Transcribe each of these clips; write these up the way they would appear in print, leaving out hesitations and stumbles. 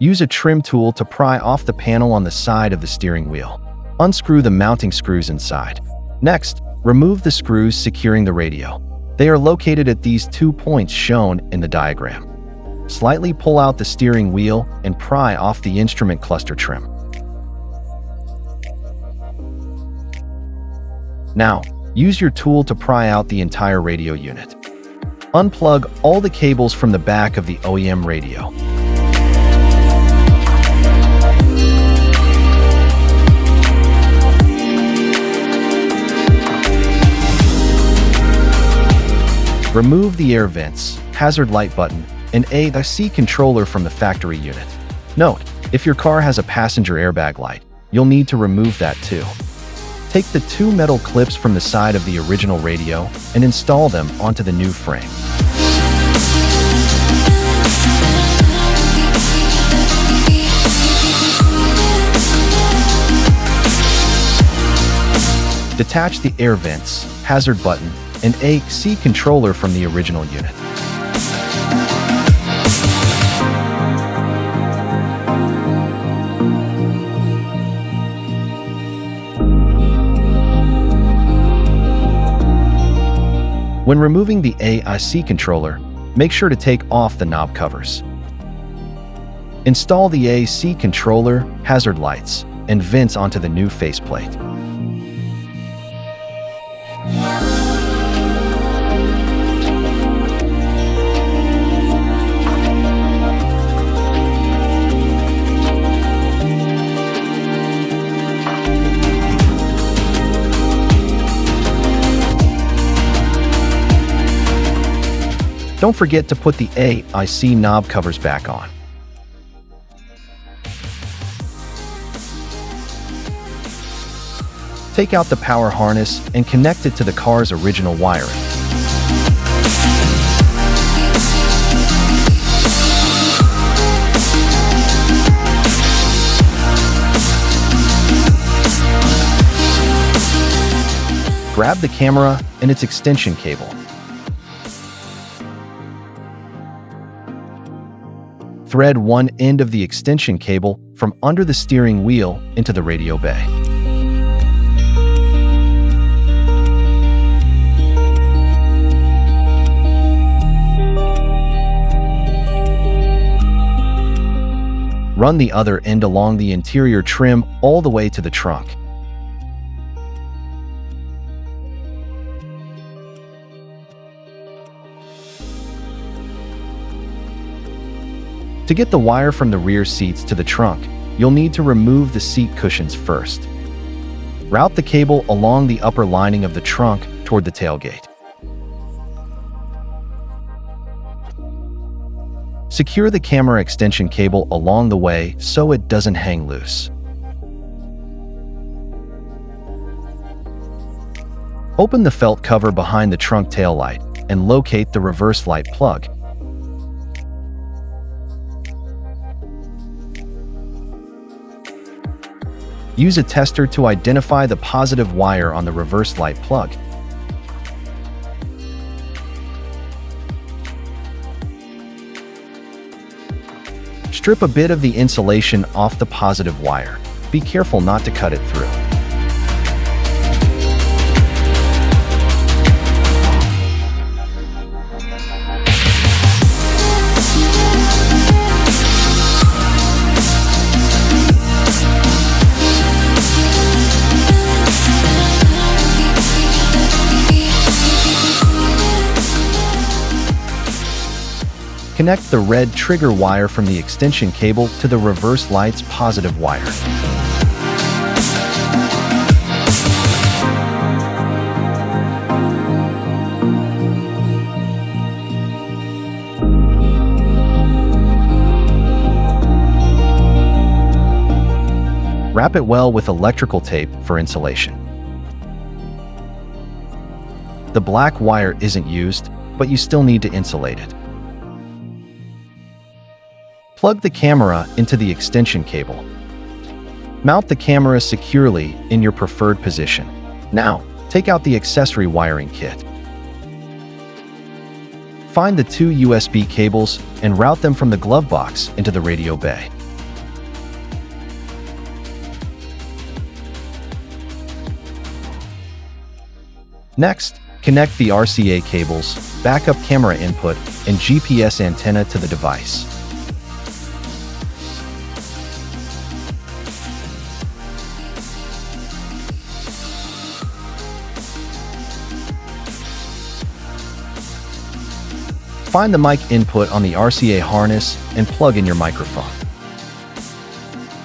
Use a trim tool to pry off the panel on the side of the steering wheel. Unscrew the mounting screws inside. Next, remove the screws securing the radio. They are located at these 2 points shown in the diagram. Slightly pull out the steering wheel and pry off the instrument cluster trim. Now, use your tool to pry out the entire radio unit. Unplug all the cables from the back of the OEM radio. Remove the air vents, hazard light button, and a seat controller from the factory unit. Note, if your car has a passenger airbag light, you'll need to remove that too. Take the 2 metal clips from the side of the original radio and install them onto the new frame. Detach the air vents, hazard button, and a seat controller from the original unit. When removing the AC controller, make sure to take off the knob covers. Install the AC controller, hazard lights, and vents onto the new faceplate. Don't forget to put the AC knob covers back on. Take out the power harness and connect it to the car's original wiring. Grab the camera and its extension cable. Thread one end of the extension cable from under the steering wheel into the radio bay. Run the other end along the interior trim all the way to the trunk. To get the wire from the rear seats to the trunk, you'll need to remove the seat cushions first. Route the cable along the upper lining of the trunk toward the tailgate. Secure the camera extension cable along the way so it doesn't hang loose. Open the felt cover behind the trunk taillight and locate the reverse light plug. Use a tester to identify the positive wire on the reverse light plug. Strip a bit of the insulation off the positive wire. Be careful not to cut it through. Connect the red trigger wire from the extension cable to the reverse light's positive wire. Wrap it well with electrical tape for insulation. The black wire isn't used, but you still need to insulate it. Plug the camera into the extension cable. Mount the camera securely in your preferred position. Now, take out the accessory wiring kit. Find the 2 USB cables and route them from the glove box into the radio bay. Next, connect the RCA cables, backup camera input, and GPS antenna to the device. Find the mic input on the RCA harness and plug in your microphone.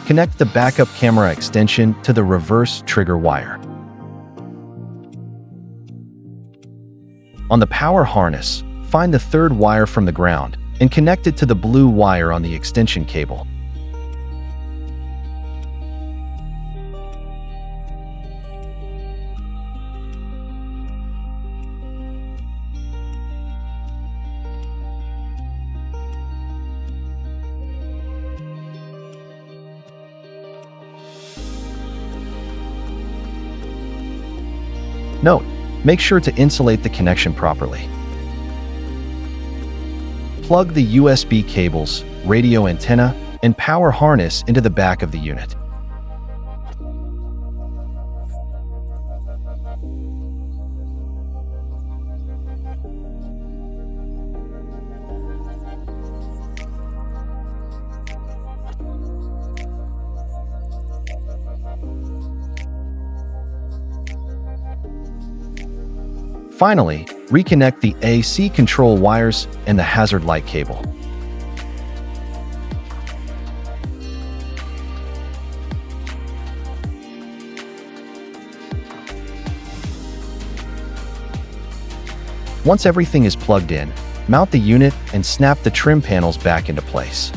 Connect the backup camera extension to the reverse trigger wire. On the power harness, find the third wire from the ground and connect it to the blue wire on the extension cable. Note: make sure to insulate the connection properly. Plug the USB cables, radio antenna, and power harness into the back of the unit. Finally, reconnect the AC control wires and the hazard light cable. Once everything is plugged in, mount the unit and snap the trim panels back into place.